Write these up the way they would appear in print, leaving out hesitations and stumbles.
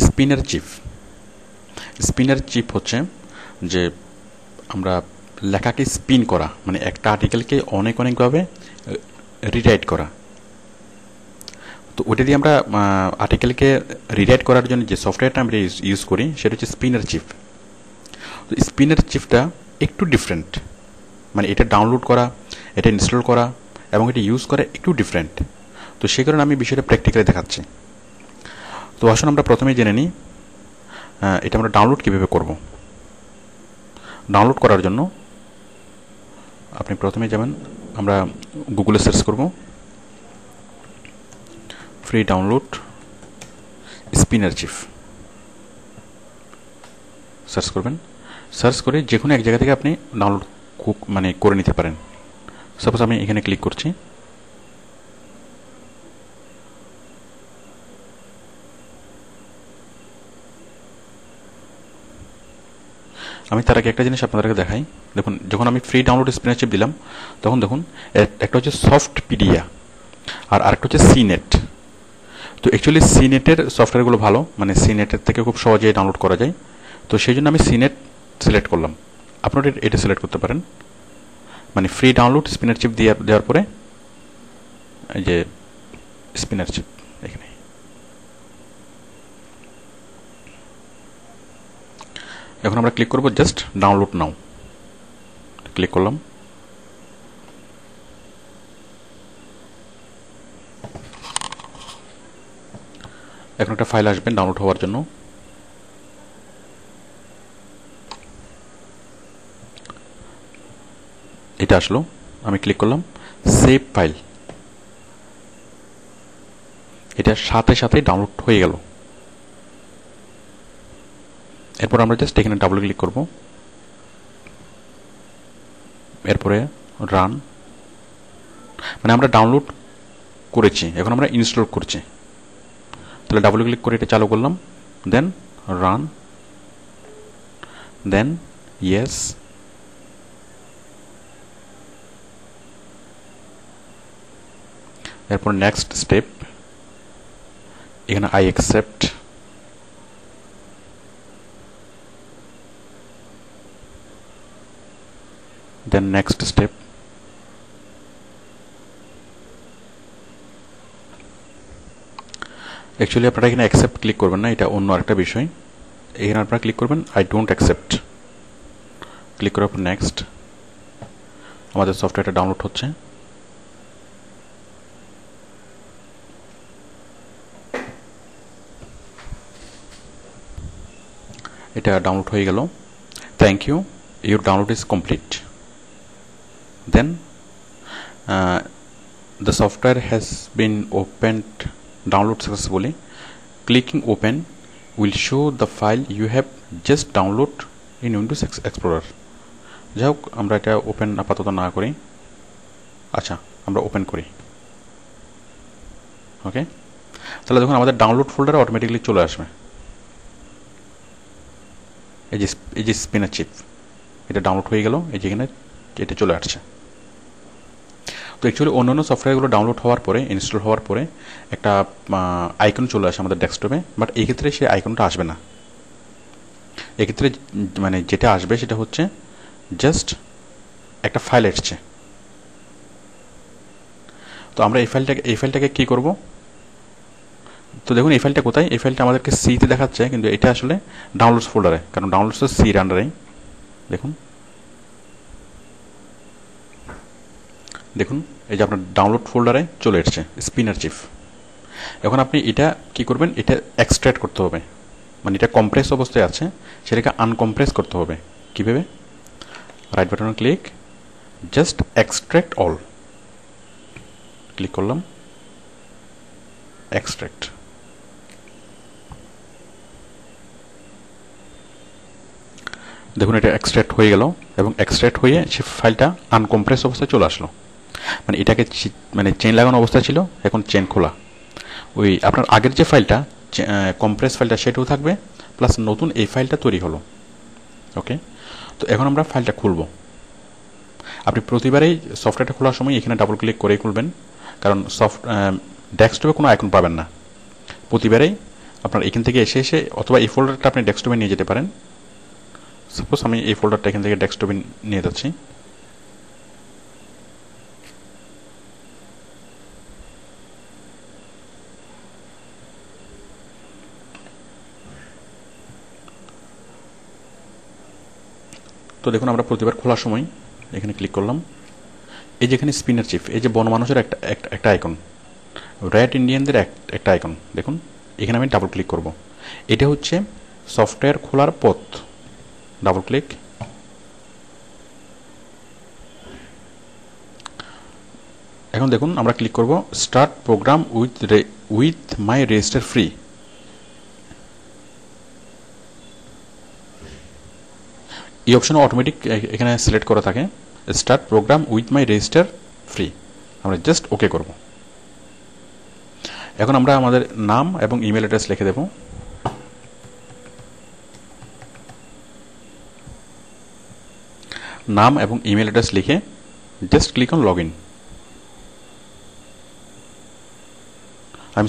Spinner chip হচ্ছে যে আমরা লেখাকে স্পিন করা, মানে একটা আর্টিকেলকে অনেকভাবে রিরাইট করা। তো ওটা দিয়ে আমরা আর্টিকেলকে রিরাইট করার জন্য যে সফটওয়্যারটা আমরা ইউজ করি সেটা হচ্ছে স্পিনার চিপ। তো স্পিনার চিপটা একটু ডিফারেন্ট, মানে এটা ডাউনলোড করা, এটা ইনস্টল করা এবং এটা ইউজ করা একটু ডিফারেন্ট। তো সেই কারণে আমি বিষয়টা প্র্যাকটিক্যালি দেখাচ্ছি। তো আসুন আমরা প্রথমে জেনে নিই এটা আমরা ডাউনলোড কীভাবে করব। ডাউনলোড করার জন্য আপনি প্রথমে যাবেন, আমরা গুগলে সার্চ করব free download spinner chip, search করবেন। সার্চ করে যে কোনো এক জায়গা থেকে আপনি ডাউনলোড করে নিতে পারেন। সাপোজ আমি এখানে ক্লিক করছি। আমি তার আগে একটা জিনিস আপনাদেরকে দেখাই। দেখুন, যখন আমি ফ্রি ডাউনলোড স্পিনার চিপ দিলাম তখন দেখুন একটা হচ্ছে সফট পিডিয়া আর আরেকটা হচ্ছে সিনেট। তো অ্যাকচুয়ালি সিনেটের সফটওয়্যারগুলো ভালো, মানে সিনেটের থেকে খুব সহজেই ডাউনলোড করা যায়। তো সেই জন্য আমি সিনেট সিলেক্ট করলাম। আপনারা এটা সিলেক্ট করতে পারেন, মানে ফ্রি ডাউনলোড স্পিনার চিপ দেওয়ার পরে এই যে স্পিনার চিপ এখানে। এখন আমরা ক্লিক করব জাস্ট ডাউনলোড নাও, ক্লিক করলাম। এখন একটা ফাইল আসবে ডাউনলোড হওয়ার জন্য। এটা আসলো, আমি ক্লিক করলাম সেভ ফাইল। এটা সাথে ডাউনলোড হয়ে গেল। এরপর আমরা জাস্ট এখানে ডাবল ক্লিক করব, এরপরে রান, মানে আমরা ডাউনলোড করেছি, এখন আমরা ইনস্টল করছি। তাহলে ডাবল ক্লিক করে এটা চালু করলাম, দেন রান, দেন ইয়েস, এরপর নেক্সট স্টেপ, এখানে I accept, then next step. Actually আপনারা এখানে অ্যাকসেপ্ট ক্লিক করবেন না, এটা অন্য আরেকটা বিষয়। এখানে আপনারা ক্লিক করবেন আই ডোন্ট অ্যাকসেপ্ট, ক্লিক করার পর নেক্সট। আমাদের সফটওয়্যারটা ডাউনলোড হচ্ছে। এটা ডাউনলোড হয়ে গেল। Thank you, your download is complete. Then the software has been opened, download successfully. Clicking open will show the file you have just download in Windows Explorer. যাই হোক, আমরা এটা ওপেন আপাতত না করি, আচ্ছা আমরা ওপেন করি। ওকে, তাহলে দেখুন আমাদের ডাউনলোড ফোল্ডারে অটোমেটিকলি চলে আসবে এই যে স্পিনার চিপ, এটা ডাউনলোড হয়ে গেল, এই যেখানে এটা চলে আসছে। তো অ্যাকচুয়ালি অন্যান্য সফটওয়্যারগুলো ডাউনলোড হওয়ার পরে, ইনস্টল হওয়ার পরে একটা আইকন চলে আসে আমাদের ডেস্কটপে, বাট এই ক্ষেত্রে সেই আইকনটা আসবে না। এক্ষেত্রে মানে যেটা আসবে সেটা হচ্ছে জাস্ট একটা ফাইল এসছে। তো আমরা এই ফাইলটাকে কী করব? তো দেখুন এই ফাইলটা কোথায়, এই ফাইলটা আমাদেরকে সিতে দেখাচ্ছে, কিন্তু এটা আসলে ডাউনলোডস ফোল্ডারে, কারণ ডাউনলোডস তো সির আন্ডারেই। দেখুন দেখুন এই যে আপনার ডাউনলোড ফোল্ডারে চলে এসছে স্পিনার চিপ। এখন আপনি এটা কি করবেন, এটা এক্সট্র্যাক্ট করতে হবে, মানে এটা কম্প্রেস অবস্থায় আছে, সেটাকে আনকম্প্রেস করতে হবে। কীভাবে? Right button click, just extract all, click করলাম, এক্সট্র্যাক্ট। দেখুন এটা এক্সট্র্যাক্ট হয়ে গেল, এবং এক্সট্র্যাক্ট হয়ে সে ফাইলটা আনকম্প্রেস অবস্থায় চলে আসলো। মানে এটাকে মানে চেন লাগানো অবস্থা ছিল, এখন চেন খোলা। ওই আপনার আগের যে ফাইলটা কম্প্রেস ফাইলটা সেটাও থাকবে, প্লাস নতুন এই ফাইলটা তৈরি হলো। ওকে, তো এখন আমরা ফাইলটা খুলব। আপনি প্রতিবারেই সফটওয়্যারটা খোলার সময় এখানে ডাবল ক্লিক করেই খুলবেন, কারণ ডেস্কটপে কোনো আইকন পাবেন না। প্রতিবারেই আপনার এখান থেকে এসে এসে অথবা এই ফোল্ডারটা আপনি ডেস্কটপে নিয়ে যেতে পারেন। সাপোজ আমি এই ফোল্ডারটা এখান থেকে ডেস্কটপে নিয়ে যাচ্ছি। তো দেখুন আমরা প্রতিবার খোলার সময় এখানে ক্লিক করলাম, এই যেখানে স্পিনার চিফ, এই যে বনমানুষের একটা আইকন, রেড ইন্ডিয়ানদের একটা আইকন, দেখুন এখানে আমি ডাবল ক্লিক করব। এটা হচ্ছে সফটওয়্যার খোলার পথ। ডাবল ক্লিক, এখন দেখুন আমরা ক্লিক করব start program with my register free. এই অপশনে অটোমেটিক এখানে সিলেক্ট করা থাকে start program with my register free. আমরা জাস্ট ওকে করব। এখন আমরা আমাদের নাম এবং ইমেল অ্যাড্রেস লিখে দেব। নাম এবং ইমেল অ্যাড্রেস লিখে just click on log in.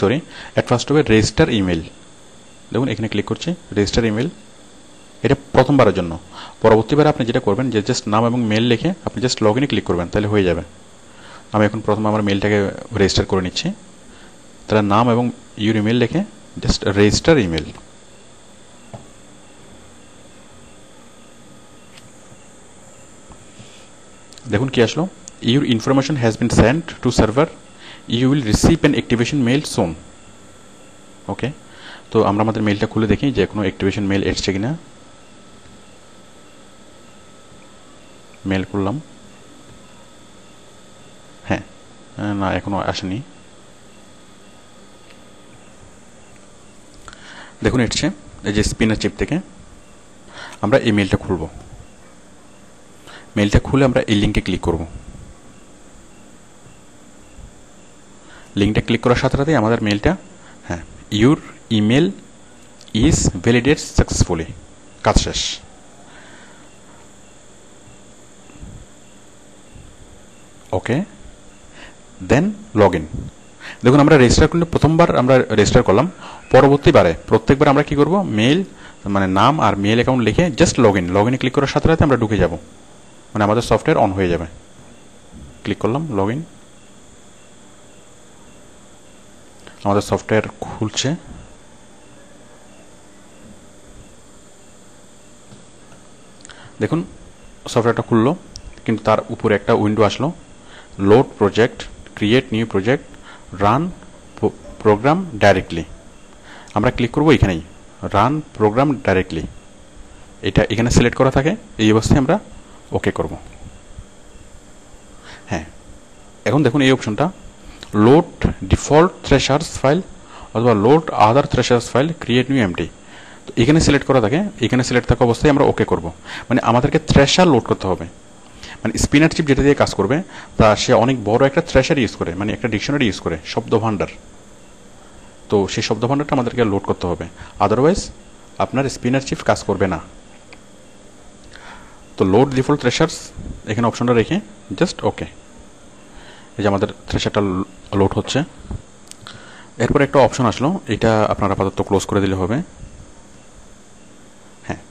Sorry, at first হবে রেজিস্টার ইমেল। দেখুন এখানে ক্লিক করছি রেজিস্টার ইমেল, এটা প্রথমবারের জন্য। পরবর্তীবার আপনি যেটা করবেন যে জাস্ট নাম এবং মেল লিখে আপনি জাস্ট লগ ইনে ক্লিক করবেন, তাহলে হয়ে যাবে। আমি এখন প্রথমে আমার মেলটাকে রেজিস্টার করে নিচ্ছি। তাহলে নাম এবং ইউর ইমেল লিখে জাস্ট রেজিস্টার ইমেল। দেখুন কি আসলো, your information has been sent to server, you will receive an activation mail soon. Okay, তো আমরা আমাদের মেলটা খুলে দেখি যে কোনো অ্যাক্টিভেশন মেল এসছে কিনা। মেল করলাম, হ্যাঁ, না এখনো আসেনি। দেখুন এসছে এই যে স্পিনার চিপ থেকে। আমরা এই মেলটা খুলব, মেলটা খুলে আমরা এই লিঙ্কে ক্লিক করব। লিঙ্কটা ক্লিক করার সাথে সাথে আমাদের মেলটা, হ্যাঁ, your email is validate successfully, কাজ শেষ। ওকে, দেন লগ ইন। দেখুন আমরা রেজিস্টার করলে প্রথমবার আমরা রেজিস্টার করলাম, পরবর্তীবারে প্রত্যেকবার আমরা কি করব, মেল মানে নাম আর মেল অ্যাকাউন্ট লিখে জাস্ট লগ ইনে ক্লিক করার সাথে সাথে আমরা ঢুকে যাব, মানে আমাদের সফটওয়্যার অন হয়ে যাবে। ক্লিক করলাম লগ ইন, আমাদের সফটওয়্যার খুলছে। দেখুন সফটওয়্যারটা খুললো, কিন্তু তার উপরে একটা উইন্ডো আসলো, load project, create new project, run program directly. আমরা ক্লিক করব এখানেই, রান প্রোগ্রাম ডাইরেক্টলি, এটা এখানে সিলেক্ট করা থাকে। এই অবস্থায় আমরা ওকে করব। হ্যাঁ, এখন দেখুন এই অপশনটা লোড ডিফল্ট থ্রেশার্স ফাইল অথবা লোড আদার থ্রেশার্স ফাইল, ক্রিয়েট নিউ এমটি। তো এখানে সিলেক্ট করা থাকে, এখানে সিলেক্ট থাকা অবস্থায় আমরা ওকে করব। মানে আমাদেরকে থ্রেশার লোড করতে হবে। মানে স্পিনার চিপ যেটা দিয়ে কাজ করবে তা সে অনেক বড় একটা থ্রেশার ইউজ করে, মানে একটা ডিকশনারি ইউজ করে, শব্দ ভাণ্ডার। তো সেই শব্দ ভাণ্ডারটা আমাদেরকে লোড করতে হবে, আদারওয়াইজ আপনার স্পিনার চিপ কাজ করবে না। তো লোড ডিফল্ট থ্রেশার্স এখানে অপশনটা রেখে জাস্ট ওকে। এই যে আমাদের থ্রেশারটা লোড হচ্ছে। এরপর একটা অপশন আসলো, এটা আপনারা আপাতত ক্লোজ করে দিলে হবে। হ্যাঁ,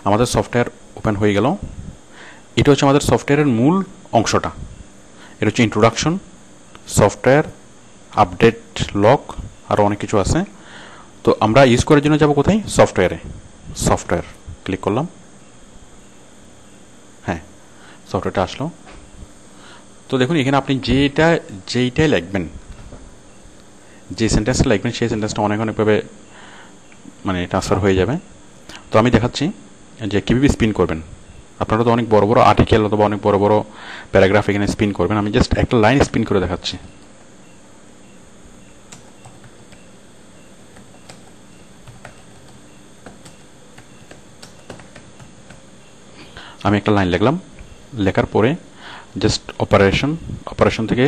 আমাদের সফটওয়্যার ওপেন হয়ে গেল। এটা হচ্ছে আমাদের সফটওয়্যারের মূল অংশটা। এটা হচ্ছে ইন্ট্রোডাকশন, সফটওয়্যার, আপডেট লগ, আরও অনেক কিছু আছে। তো আমরা ইউজ করার জন্য যাব কোথায়, সফটওয়্যারে। সফটওয়্যার ক্লিক করলাম, হ্যাঁ সফটওয়্যারটা আসলো। তো দেখুন এখানে আপনি যেইটাই লিখবেন, যে সেন্টেন্সটা লিখবেন সেই সেন্টেন্সটা অনেকভাবে মানে ট্রান্সফার হয়ে যাবে। তো আমি দেখাচ্ছি যে কীভাবে স্পিন করবেন। আপনারা তো অনেক বড় বড় আর্টিকেল অথবা অনেক বড় বড় প্যারাগ্রাফ এখানে স্পিন করবেন, আমি জাস্ট একটা লাইন স্পিন করে দেখাচ্ছি। আমি একটা লাইন লিখলাম, লেখার পরে জাস্ট অপারেশন থেকে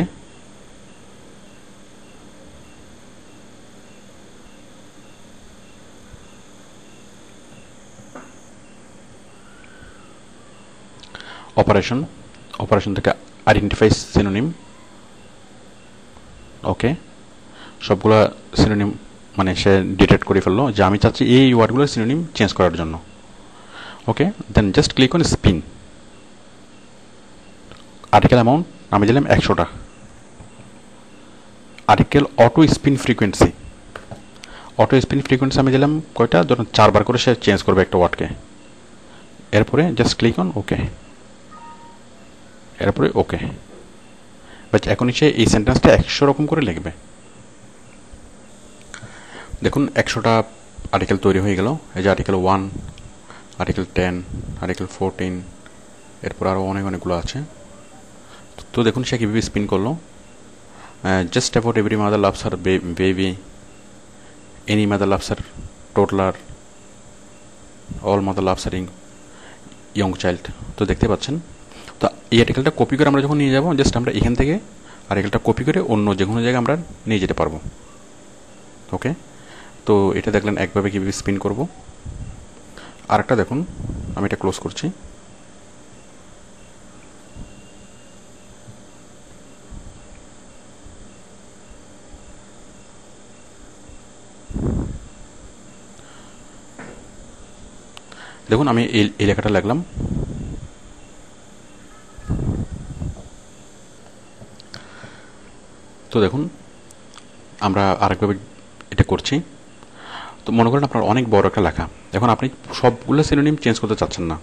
অপারেশন থেকে আইডেন্টিফাই সিনোনিম। ওকে, সবগুলা সিনোনিম মানে সে ডিটেক্ট করে ফেললো যে আমি চাচ্ছি এই ওয়ার্ডগুলোর সিনোনিম চেঞ্জ করার জন্য। Okay, then just click on spin. Article amount আমি দিলাম 100টা। Article auto spin frequency, auto spin frequency আমি দিলাম কয়টা, ধরুন 4বার করে সে চেঞ্জ করবে একটা ওয়ার্ডকে। এরপরে জাস্ট ক্লিক অন ওকে, এরপরে ওকে। বাট এখন সে এই সেন্টেন্সটা 100 রকম করে লিখবে। দেখুন 100টা আর্টিকেল তৈরি হয়ে গেল। এই যে আর্টিকেল 1, আর্টিকেল 10, আর্টিকেল 14, এরপর আরও অনেকগুলো আছে। তো দেখুন সে কীভাবে স্পিন করলো। Just about every mother loves her baby, any mother loves her toddler, all mother loves her young child. তো দেখতে পাচ্ছেন। তো এই আর্টিকেলটা কপি করে আমরা যখন নিয়ে যাব, জাস্ট আমরা এখান থেকে আর্টিকেলটা কপি করে অন্য যে কোনো জায়গায় আমরা নিয়ে যেতে পারবো। ওকে, তো এটা দেখলেন একভাবে কীভাবে স্পিন করব। আরেকটা দেখুন, আমি এটা ক্লোজ করছি। দেখুন আমি এই লেখাটা লিখলাম। তো দেখুন আমরা আরেকভাবে এটা করছি। তো মনে করেন আপনার অনেক বড় একটা লেখা, এখন আপনি সবগুলো সিনোনিম চেঞ্জ করতে চাচ্ছেন না,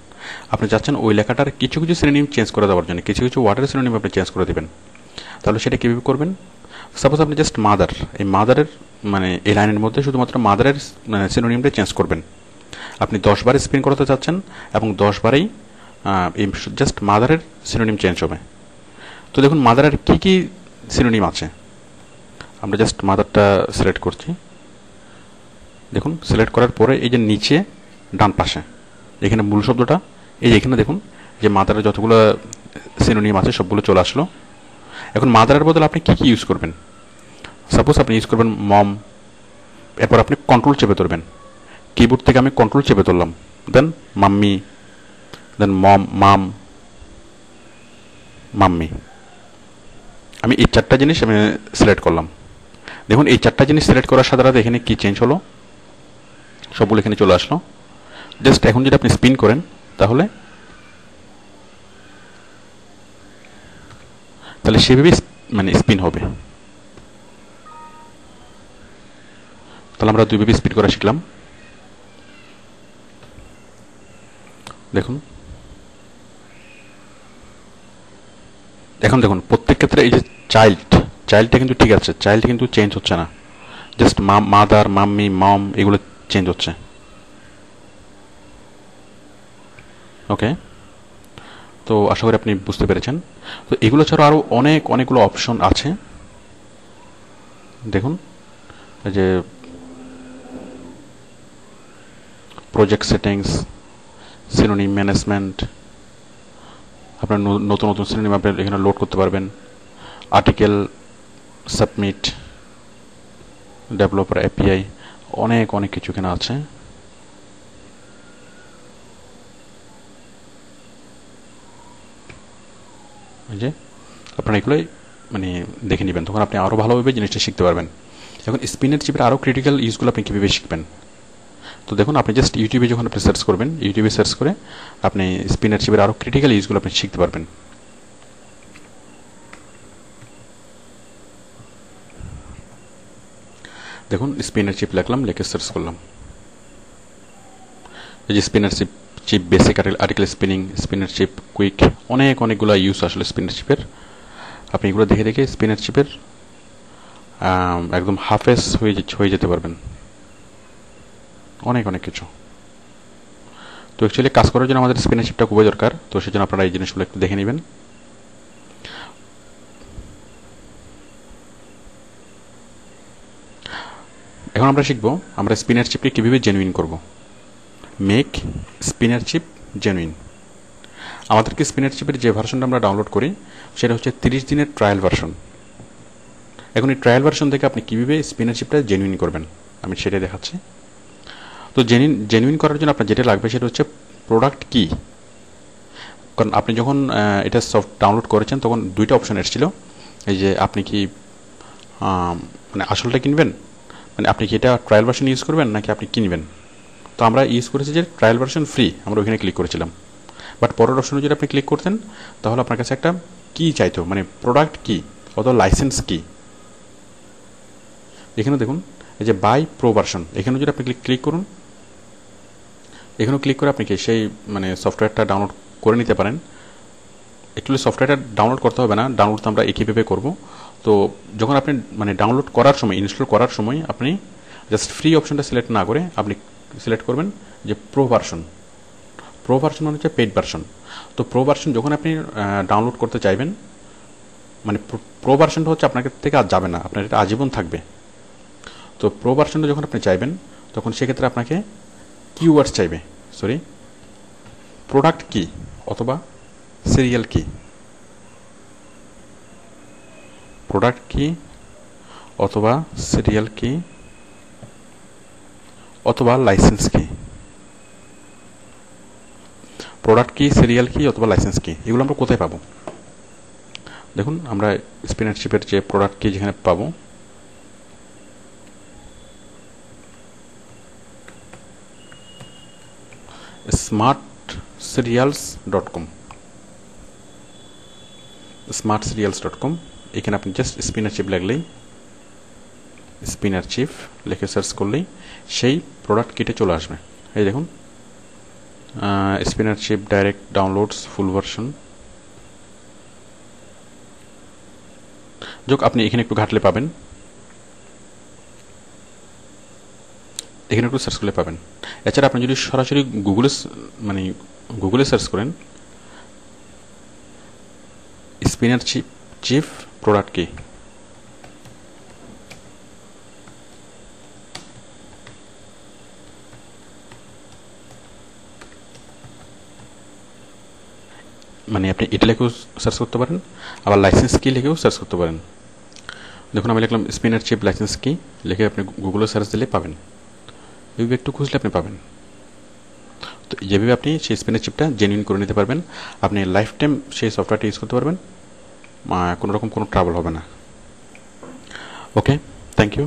আপনি চাচ্ছেন ওই লেখাটার কিছু কিছু সিনোনিম চেঞ্জ করে দেওয়ার জন্য, কিছু কিছু ওয়ার্ডের সিনোনিম আপনি চেঞ্জ করে দেবেন। তাহলে সেটা কীভাবে করবেন? সাপোজ আপনি জাস্ট মাদার, এই মাদারের মানে এই লাইনের মধ্যে শুধুমাত্র মাদারের সিনোনিমটা চেঞ্জ করবেন। আপনি 10 বার স্পিন করতে চাচ্ছেন এবং 10 বারেই জাস্ট মাদারের সিনোনিম চেঞ্জ হবে। তো দেখুন মাদারের কী কী সিনোনিম আছে, আমরা জাস্ট মাদারটা সিলেক্ট করছি। দেখুন সিলেক্ট করার পরে এই যে নিচে ডান পাশে এখানে মূল শব্দটা, এই যে এখানে দেখুন যে মাদারের যতগুলো সিনোনিম আছে সবগুলো চলে আসলো। এখন মাদারের বদলে আপনি কী কী ইউজ করবেন? সাপোজ আপনি ইউজ করবেন মম, এরপর আপনি কন্ট্রোল চেপে ধরবেন। কিবোর্ড থেকে আমি কন্ট্রোল চেপে ধরলাম, দেন মাম্মি, দেন মম, মাম, মাম্মি। আমি এই 4টা জিনিস আমি সিলেক্ট করলাম। দেখুন এই 4টা জিনিস সিলেক্ট করার সাথে সাথে এখানে কি চেঞ্জ হলো, সবগুলো এখানে চলে আসলো। জাস্ট এখন যদি আপনি স্পিন করেন তাহলে সেভাবেই মানে স্পিন হবে। তাহলে আমরা দুইভাবে স্পিন করা শিখলাম। দেখুন এখন দেখুন প্রত্যেক ক্ষেত্রে এই যে চাইল্ডটা কিন্তু ঠিক আছে, চাইল্ড কিন্তু চেঞ্জ হচ্ছে না, জাস্ট মাদার, মাম্মি, মম এগুলো চেঞ্জ হচ্ছে। ওকে, তো আশা করি আপনি বুঝতে পেরেছেন। তো এগুলো ছাড়াও আরও অনেকগুলো অপশন আছে। দেখুন এই যে প্রজেক্ট সেটিংস, সিনোনিম ম্যানেজমেন্ট, আপনার নতুন সিনোনিম আপনি এখানে লোড করতে পারবেন। আর্টিকেল সাবমিট, ডেভেলপার এপিআই, অনেক কিছু এখানে আছে। যে আপনারা এগুলোই মানে দেখে নেবেন, তখন আপনি আরও ভালোভাবে জিনিসটা শিখতে পারবেন। এখন স্পিনের চিপের আরও ক্রিটিক্যাল ইউজগুলো আপনি কীভাবে শিখবেন? তো দেখুন আপনি জাস্ট ইউটিউবে যখন আপনি সার্চ করবেন, ইউটিউবে সার্চ করে আপনি স্পিনের চিপের আরও ক্রিটিক্যাল ইউজগুলো আপনি শিখতে পারবেন। দেখুন স্পিনের চিপ লিখলাম, লিখে সার্চ করলাম। এই যে spinner chip basic article spinning, spinner chip quick, অনেকগুলো ইউজ আসলে স্পিনার চিপের। আপনি এগুলো দেখে স্পিনার চিপের একদম হাফেজ হয়ে যেতে পারবেন। অনেক কিছু। তো অ্যাকচুয়ালি কাজ করার জন্য আমাদের স্পিনার চিপটা খুবই দরকার, তো সেই জন্য আপনারা এই জিনিসগুলো একটু দেখে নেবেন। এখন আমরা শিখবো আমরা স্পিনার চিপকে কীভাবে জেনুইন করব। Make spinner chip genuine. আমাদেরকে স্পিনার চিপের যে ভার্সনটা আমরা ডাউনলোড করি সেটা হচ্ছে 30 দিনের ট্রায়াল ভার্সন। এখন এই ট্রায়াল ভার্সন থেকে আপনি কীভাবে স্পিনার চিপটা জেনুইন করবেন আমি সেটাই দেখাচ্ছি। তো জেনুইন করার জন্য আপনার যেটা লাগবে সেটা হচ্ছে প্রোডাক্ট কি। কারণ আপনি যখন এটা সফট ডাউনলোড করেছেন তখন 2টা অপশন এসেছিল, এই যে আপনি কি মানে আসলটা কিনবেন মানে আপনি কি এটা ট্রায়াল ভার্সন ইউজ করবেন নাকি আপনি কিনবেন। তো আমরা ইউজ করেছি যে ট্রায়াল ভার্সন ফ্রি, আমরা ওইখানে ক্লিক করেছিলাম। বাট পরের অপশনে যদি আপনি ক্লিক করতেন তাহলে আপনার কাছে একটা কি চাইতো, মানে প্রোডাক্ট কি অথবা লাইসেন্স কি। এখানে দেখুন এই যে বাই প্রো ভার্সন, এখানে যদি আপনি ক্লিক করুন, এখানেও ক্লিক করে আপনি কি সেই মানে সফটওয়্যারটা ডাউনলোড করে নিতে পারেন। অ্যাকচুয়ালি সফটওয়্যারটা ডাউনলোড করতে হবে না, ডাউনলোড তো আমরা একইভাবে করব। তো যখন আপনি মানে ডাউনলোড করার সময়, ইনস্টল করার সময় আপনি জাস্ট ফ্রি অপশনটা সিলেক্ট না করে আপনি সিলেক্ট করবেন যে প্রো ভার্সন। প্রো ভার্সন মানে হচ্ছে পেইড ভার্সন। তো প্রো ভার্সন যখন আপনি ডাউনলোড করতে চাইবেন, মানে প্রো ভার্সনটা হচ্ছে আপনার থেকে আর যাবে না, আপনার এটা আজীবন থাকবে। তো প্রো ভার্সনটা যখন আপনি চাইবেন তখন সেক্ষেত্রে আপনাকে কিওয়ার্ডস চাইবে, সরি প্রোডাক্ট কি অথবা সিরিয়াল কি, প্রোডাক্ট কি অথবা সিরিয়াল কি অথবা লাইসেন্স কি। প্রোডাক্ট কি, সিরিয়াল কি অথবা লাইসেন্স কি, এগুলো আমরা কোথায় পাবো? দেখুন আমরা স্পিনারশিপের যে প্রোডাক্ট কি যেখানে পাবো, smartserials.com, smartserials.com, এখানে আপনি জাস্ট স্পিনারশিপ লিখলেই, স্পিনারশিপ লিখে সার্চ করলেই সেই প্রোডাক্ট কিটে চলে আসবে। এই দেখুন স্পিনারশিপ ডাইরেক্ট ডাউনলোডস ফুল ভার্সন। যোগ আপনি এখানে একটু ঘাটলে পাবেন, এখানে একটু সার্চ করলে পাবেন। এছাড়া আপনি যদি সরাসরি গুগলে সার্চ করেন স্পিনারশিপ প্রোডাক্ট কি, মানে আপনি এটা লিখেও সার্চ করতে পারেন, আবার লাইসেন্স কি লিখেও সার্চ করতে পারেন। দেখুন আমি লিখলাম স্পিনারশিপ লাইসেন্স কি, লিখে আপনি গুগলে সার্চ দিলে পাবেন, এইভাবে একটু খুঁজলে আপনি পাবেন। তো যেভাবে আপনি সেই স্পিনারশিপটা জেনুইন করে নিতে পারবেন, আপনি লাইফ টাইম সেই সফটওয়্যারটা ইউজ করতে পারবেন, কোনো রকম কোনো ট্রাবল হবে না। ওকে, থ্যাংক ইউ।